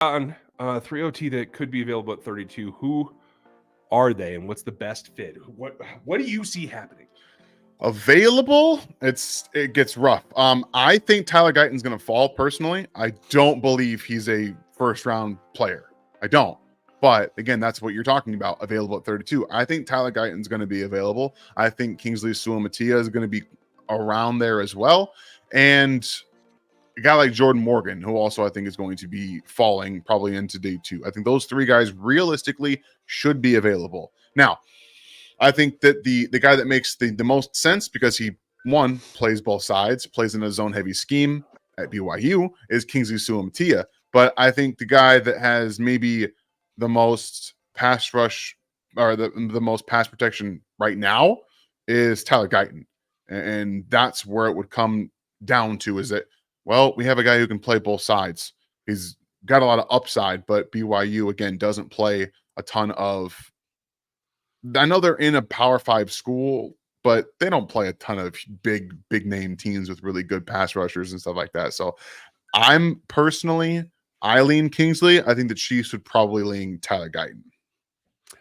On 3OT that could be available at 32. Who are they, and what's the best fit? What do you see happening? Available, it gets rough. I think Tyler Guyton's going to fall personally. I don't believe he's a first round player. I don't. But again, that's what you're talking about. Available at 32. I think Tyler Guyton's going to be available. I think Kingsley Suamatia is going to be around there as well. And a guy like Jordan Morgan, who also I think is going to be falling probably into day 2. I think those 3 guys realistically should be available. Now, I think that the guy that makes the most sense, because he, one, plays both sides, plays in a zone-heavy scheme at BYU, is Kingsley Suamatia. But I think the guy that has maybe the most pass rush or the most pass protection right now is Tyler Guyton. And that's where it would come down to, is that, well, we have a guy who can play both sides. He's got a lot of upside, but BYU, again, doesn't play a ton of... I know they're in a Power 5 school, but they don't play a ton of big name teams with really good pass rushers and stuff like that. So I'm personally, I lean Kingsley. I think the Chiefs would probably lean Tyler Guyton.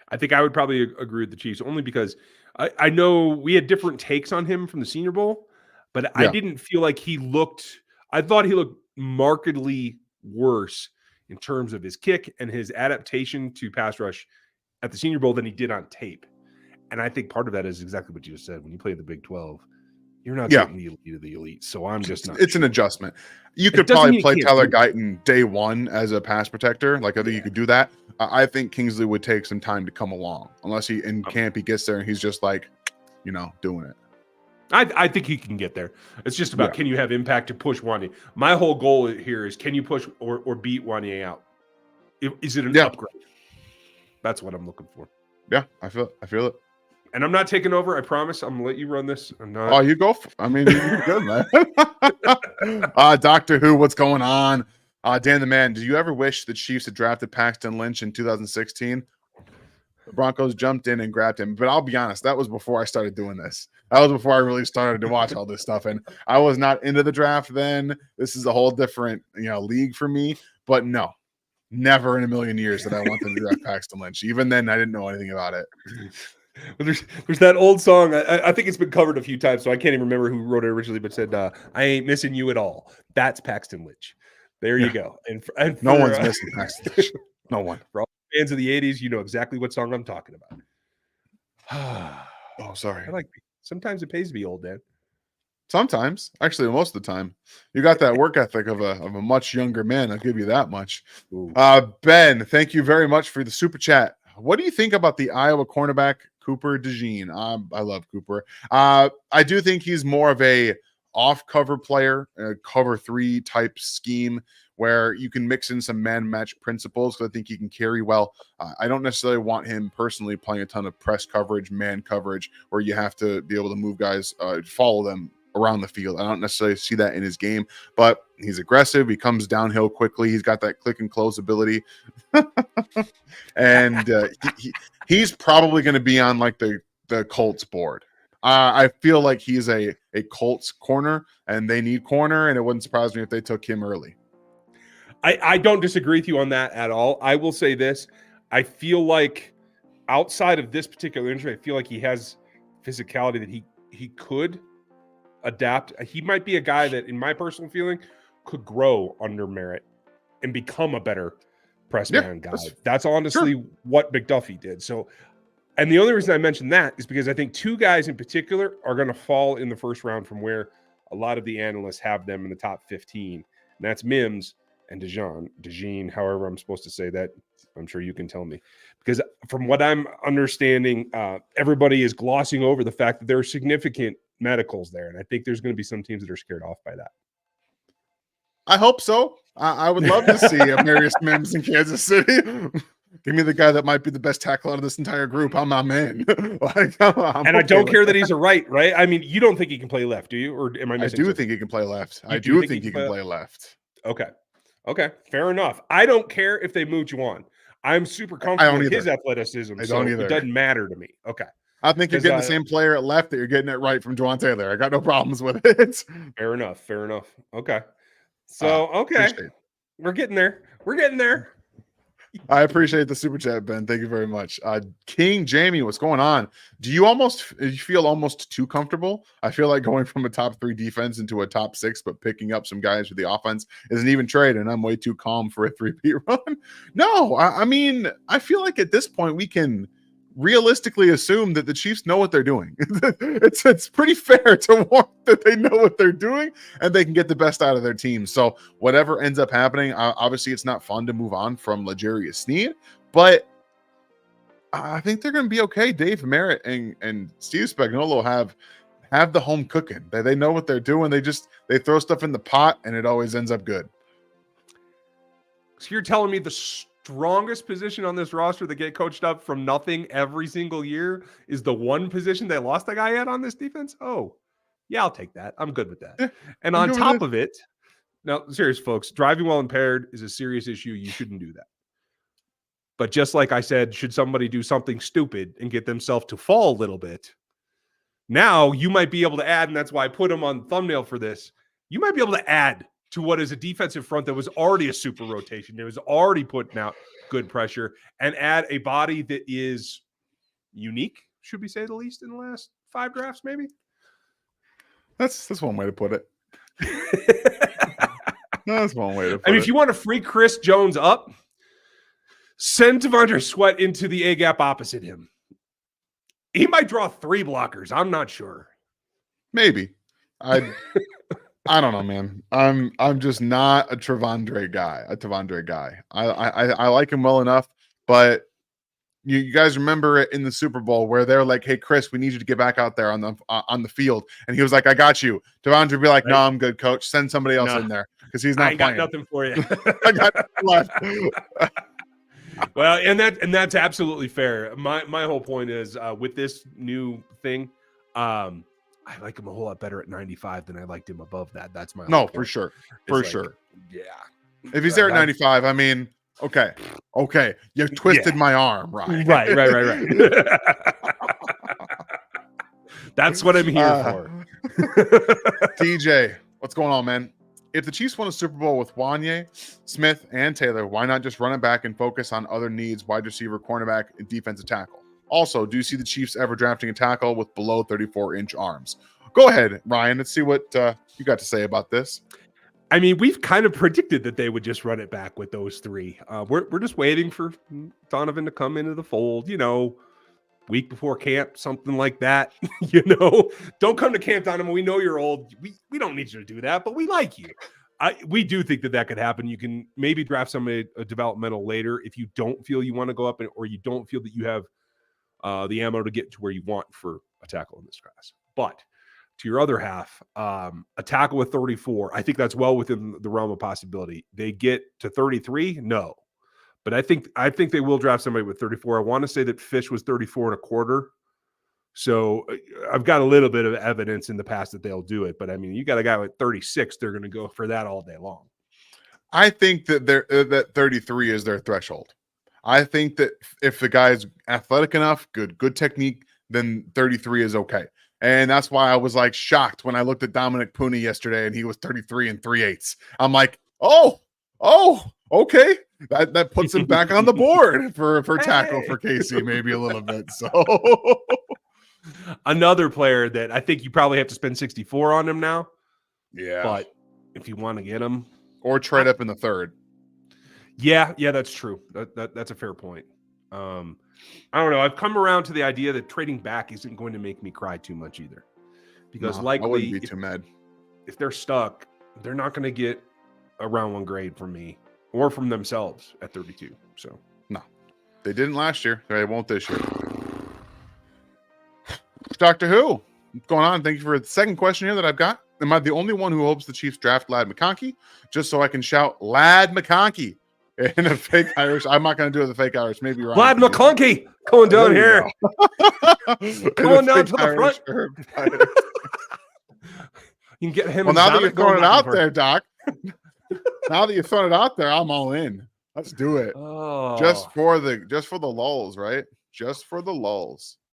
I think I would probably agree with the Chiefs, only because I know we had different takes on him from the Senior Bowl, but I didn't feel like he looked... I thought he looked markedly worse in terms of his kick and his adaptation to pass rush at the Senior Bowl than he did on tape. And I think part of that is exactly what you just said. When you play the Big 12, you're not getting the elite of the elite. So I'm just not... It's an adjustment. You could probably play Tyler Guyton day 1 as a pass protector. Like, I think you could do that. I think Kingsley would take some time to come along, unless he in camp he gets there and he's just like, doing it. I think he can get there. It's just about, can you have impact to push Wanye? My whole goal here is, can you push or beat Wanye out? Is it an upgrade? That's what I'm looking for. Yeah, I feel it. And I'm not taking over. I promise. I'm gonna let you run this. I'm not. Oh, you go. You're good, man. Doctor Who, what's going on? Dan the Man, did you ever wish the Chiefs had drafted Paxton Lynch in 2016? The Broncos jumped in and grabbed him. But I'll be honest, that was before I started doing this. That was before I really started to watch all this stuff. And I was not into the draft then. This is a whole different, league for me. But no, never in a million years that I wanted to draft Paxton Lynch. Even then, I didn't know anything about it. There's that old song. I think it's been covered a few times, so I can't even remember who wrote it originally, but said, I ain't missing you at all. That's Paxton Lynch. There you go. And no one's missing Paxton Lynch. No one. For all fans of the 80s, you know exactly what song I'm talking about. Oh, sorry. Sometimes it pays to be old, Dan. Sometimes, actually, most of the time, you got that work ethic of a much younger man. I'll give you that much. Ben, thank you very much for the super chat. What do you think about the Iowa cornerback Cooper DeJean? I love Cooper. I do think he's more of a off-cover player, a cover 3 type scheme where you can mix in some man match principles, because I think he can carry well. I don't necessarily want him personally playing a ton of press coverage, man coverage, where you have to be able to move guys, follow them around the field. I don't necessarily see that in his game, but he's aggressive. He comes downhill quickly. He's got that click and close ability. And he's probably going to be on like the Colts board. I feel like he's a Colts corner, and they need corner, and it wouldn't surprise me if they took him early. I don't disagree with you on that at all. I will say this. I feel like outside of this particular injury, I feel like he has physicality that he could adapt. He might be a guy that, in my personal feeling, could grow under Merritt and become a better press man guy. That's honestly what McDuffie did. So, and the only reason I mentioned that is because I think 2 guys in particular are going to fall in the first round from where a lot of the analysts have them in the top 15. And that's Mims and DeJean, however I'm supposed to say that. I'm sure you can tell me. Because from what I'm understanding, everybody is glossing over the fact that there are significant medicals there. And I think there's going to be some teams that are scared off by that. I hope so. I would love to see Marius Mims in Kansas City. Give me the guy that might be the best tackle out of this entire group. I'm not man. I don't care that he's a right? I mean, you don't think he can play left, do you? Or am I missing? I do think he can play left. I do think he can play left. Okay. Fair enough. I don't care if they move Juwan. I'm super comfortable with his athleticism. So it doesn't matter to me. Okay. I think you're getting the same player at left that you're getting it right from Juwan Taylor. I got no problems with it. Fair enough. Okay. So, we're getting there. We're getting there. I appreciate the super chat, Ben. Thank you very much. King Jamie, what's going on? Do you feel almost too comfortable? I feel like going from a top 3 defense into a top 6, but picking up some guys with the offense is an even trade, and I'm way too calm for a 3-peat run. No, I mean, I feel like at this point we can realistically assume that the Chiefs know what they're doing. it's pretty fair to want that they know what they're doing and they can get the best out of their team. So whatever ends up happening, obviously it's not fun to move on from L'Jarius Sneed, but I think they're going to be okay. Dave Merritt and Steve Spagnuolo have the home cooking. They know what they're doing. They throw stuff in the pot and it always ends up good. So you're telling me the strongest position on this roster that get coached up from nothing every single year is the one position they lost a guy at on this defense? Oh, yeah, I'll take that. I'm good with that. Yeah, and on top of it, now, serious folks, driving while impaired is a serious issue. You shouldn't do that. But just like I said, should somebody do something stupid and get themselves to fall a little bit, now you might be able to add, and that's why I put them on thumbnail for this. You might be able to add to what is a defensive front that was already a super rotation. It was already putting out good pressure, and add a body that is unique, should we say the least, in the last 5 drafts, maybe? That's one way to put it. That's one way to put it. I mean, if you want to free Chris Jones up, send Devondre Sweat into the A-gap opposite him. He might draw 3 blockers. I'm not sure. Maybe. I don't know, man. I'm just not a Tavondre guy. I like him well enough, but you guys remember it in the Super Bowl where they're like, "Hey, Chris, we need you to get back out there on the field," and he was like, "I got you." Devondre would be like, "No, I'm good, coach. Send somebody else in there because he's not playing." Got nothing for you. I got nothing left. Well, and that's absolutely fair. My whole point is with this new thing, I like him a whole lot better at 95 than I liked him above that. That's my whole point. For sure. Yeah. If he's there at 95, I mean, okay, you twisted my arm, Ryan. Right. That's what I'm here for. TJ, what's going on, man? If the Chiefs won a Super Bowl with Wanye, Smith, and Taylor, why not just run it back and focus on other needs, wide receiver, cornerback, and defensive tackle? Also, do you see the Chiefs ever drafting a tackle with below 34-inch arms? Go ahead, Ryan. Let's see what you got to say about this. I mean, we've kind of predicted that they would just run it back with those 3. We're just waiting for Donovan to come into the fold, week before camp, something like that. Don't come to camp, Donovan. We know you're old. We don't need you to do that, but we like you. We do think that could happen. You can maybe draft somebody a developmental later if you don't feel you want to go up or you don't feel that you have the ammo to get to where you want for a tackle in this class. But to your other half, a tackle with 34, I think that's well within the realm of possibility. They get to 33? No. But I think they will draft somebody with 34. I want to say that Fish was 34 and a quarter. So I've got a little bit of evidence in the past that they'll do it. But I mean, you got a guy with 36, they're going to go for that all day long. I think that that 33 is their threshold. I think that if the guy's athletic enough, good technique, then 33 is okay. And that's why I was like shocked when I looked at Dominic Pooney yesterday and he was 33 and 3/8. I'm like, oh, okay. That puts him back on the board for tackle for KC, maybe a little bit. So another player that I think you probably have to spend 64 on him now. Yeah. But if you want to get him. Or trade up in the 3rd. Yeah, that's true. That's a fair point. I don't know. I've come around to the idea that trading back isn't going to make me cry too much either. Because likely I wouldn't be too mad. If they're stuck, they're not going to get a round 1 grade from me or from themselves at 32. So no. They didn't last year. They won't this year. Doctor Who, what's going on? Thank you for the second question here that I've got. Am I the only one who hopes the Chiefs draft Ladd McConkey just so I can shout Ladd McConkey in a fake Irish? I'm not going to do it with a fake Irish. Maybe Ryan. Ladd McConkey going down here. Going down to the front. You can get him. Well, now that you're throwing it out there, Doc. Now that you've thrown it out there, I'm all in. Let's do it. Oh. Just for the lulls, right? Just for the lulls.